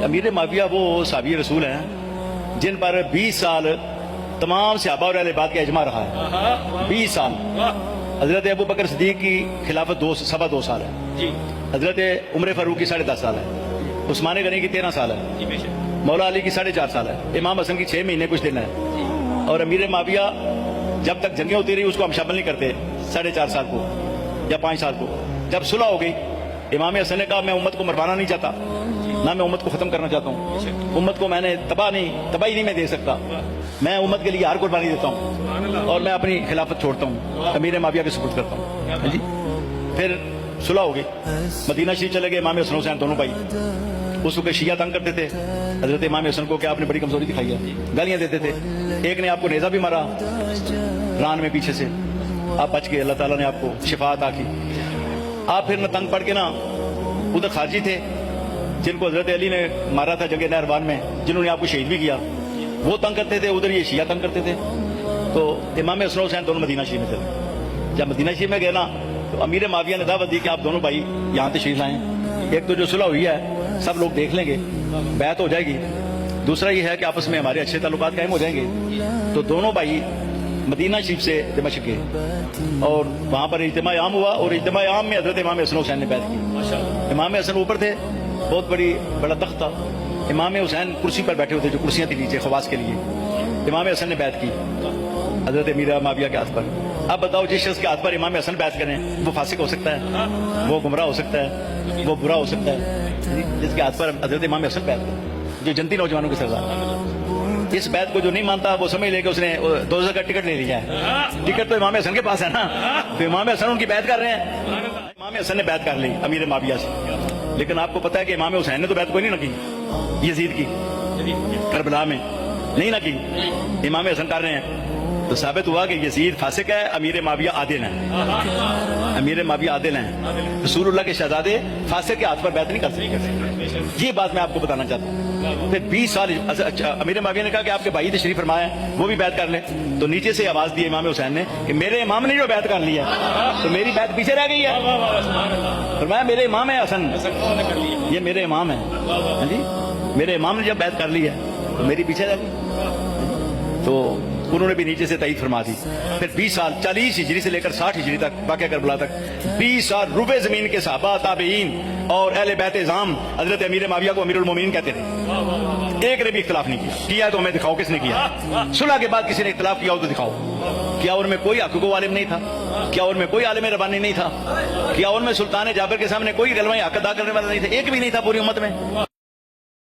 امیر معاویہ وہ صحابی رسول ہیں جن پر 20 سال تمام صحابہ اور اہل بیت کا اجماع رہا ہے. 20 سال. حضرت ابو بکر صدیق کی خلافت 2 سال ہے. حضرت عمر فاروق کی 10.5 سال ہے. عثمان غنی کی 13 سال ہے. مولا علی کی 4.5 سال ہے. امام حسن کی 6 مہینے کچھ دن ہے. اور امیر معاویہ جب تک جنگیں ہوتی رہی اس کو ہم شامل نہیں کرتے 4.5 سال کو یا 5 سال کو. جب صلح ہو گئی امام حسن نے کہا میں امت کو مروانا نہیں چاہتا, نہ میں امت کو ختم کرنا چاہتا ہوں. امت کو میں نے تباہی نہیں میں دے سکتا. میں امت کے لیے ہر قربانی دیتا ہوں اور میں اپنی خلافت چھوڑتا ہوں, امیر معاویہ کے سپرد کرتا ہوں. جی پھر صلح ہو گئی, مدینہ شریف چلے گئے. امام حسن حسین دونوں بھائی. اس وقت شیعہ تنگ کرتے تھے حضرت امام حسن کو کہ آپ نے بڑی کمزوری دکھائی ہے, گالیاں دیتے تھے. ایک نے آپ کو نیزہ بھی مارا ران میں پیچھے سے, آپ بچ گئے, اللہ تعالیٰ نے آپ کو شفا عطا کی. آپ پھر نہ تنگ پڑ کے نا ادھر خارجی تھے جن کو حضرت علی نے مارا تھا جنگ نہروان میں, جنہوں نے آپ کو شہید بھی کیا, وہ تنگ کرتے تھے. ادھر یہ شیعہ تنگ کرتے تھے. تو امام حسن حسین دونوں مدینہ شریف میں تھے. جب مدینہ شریف میں گئے نا تو امیر معاویہ نے دعوت دی کہ آپ دونوں بھائی یہاں تشریف لائیں. ایک تو جو صلح ہوئی ہے سب لوگ دیکھ لیں گے, بیعت ہو جائے گی. دوسرا یہ ہے کہ آپس میں ہمارے اچھے تعلقات قائم ہو جائیں گے. تو دونوں بھائی مدینہ شریف سے دمشق گئے اور وہاں پر اجتماع عام ہوا, اور اجتماع عام میں حضرت امام حسن حسین نے بیعت کی. امام حسن اوپر تھے, بہت بڑا تخت تھا. امام حسین کرسی پر بیٹھے ہوتے جو کرسیاں تھیں نیچے خواص کے لیے. امام حسن نے بیعت کی حضرت امیر معاویہ کے ہاتھ پر. اب بتاؤ جس شخص کے ہاتھ پر امام حسن بیعت کریں وہ فاسق ہو سکتا ہے, وہ گمراہ ہو سکتا ہے, وہ برا ہو سکتا ہے. جس کے ہاتھ پر حضرت امام حسن بیعت کریں جو جنتی نوجوانوں کی سردار. اس بیعت کو جو نہیں مانتا وہ سمجھ لے کہ اس نے 2000 کا ٹکٹ لے لیا ہے. ٹکٹ تو امام حسن کے پاس ہے نا, تو امام حسن ان کی بیعت کر رہے ہیں. امام حسن نے بیعت کر لی امیر معاویہ سے, لیکن آپ کو پتا ہے کہ امام حسین نے تو بیعت کوئی نہیں نہ کی. یزید کی کربلا میں نہیں نہ کی, امام حسن کر رہے ہیں. تو ثابت ہوا کہ یزید فاسق ہے, امیر معاویہ عادل ہیں. امیر معاویہ عادل ہیں. رسول اللہ کے شہزادے فاسق کے ہاتھ پر بیعت نہیں کر سکتے. یہ بات میں آپ کو بتانا چاہتا ہوں. پھر 20 سال امیر معاویہ نے کہا کہ آپ کے بھائی تشریف فرمائے وہ بھی بیعت کر لیں. تو نیچے سے آواز دی امام حسین نے کہ میرے امام نے جو بیعت کر لی ہے تو میری بیعت پیچھے رہ گئی ہے. فرمایا میرے امام ہے حسن, یہ میرے امام ہیں. جی میرے امام نے جب بیعت کر لی ہے تو میری پیچھے رہ گئی. تو انہوں نے بھی نیچے سے تائید فرما دی. پھر 20 سال 40 ہجری سے لے کر 60 ہجری تک واقعہ کربلا تک 20 سال ربع زمین کے صحابہ تابعین اور اہل بیت اعظام حضرت امیر معاویہ کو امیر المومنین کہتے تھے. ایک نے بھی اختلاف نہیں کیا. کیا تو ہمیں دکھاؤ کس نے کیا. صلح کے بعد کسی نے اختلاف کیا ہو تو دکھاؤ. کیا ان میں کوئی حقوق عالم نہیں تھا, کیا ان میں کوئی عالم ربانی نہیں تھا, کیا ان میں سلطان جابر کے سامنے کوئی کلمہ حق ادا کرنے والا نہیں تھا. ایک بھی نہیں تھا پوری امت میں.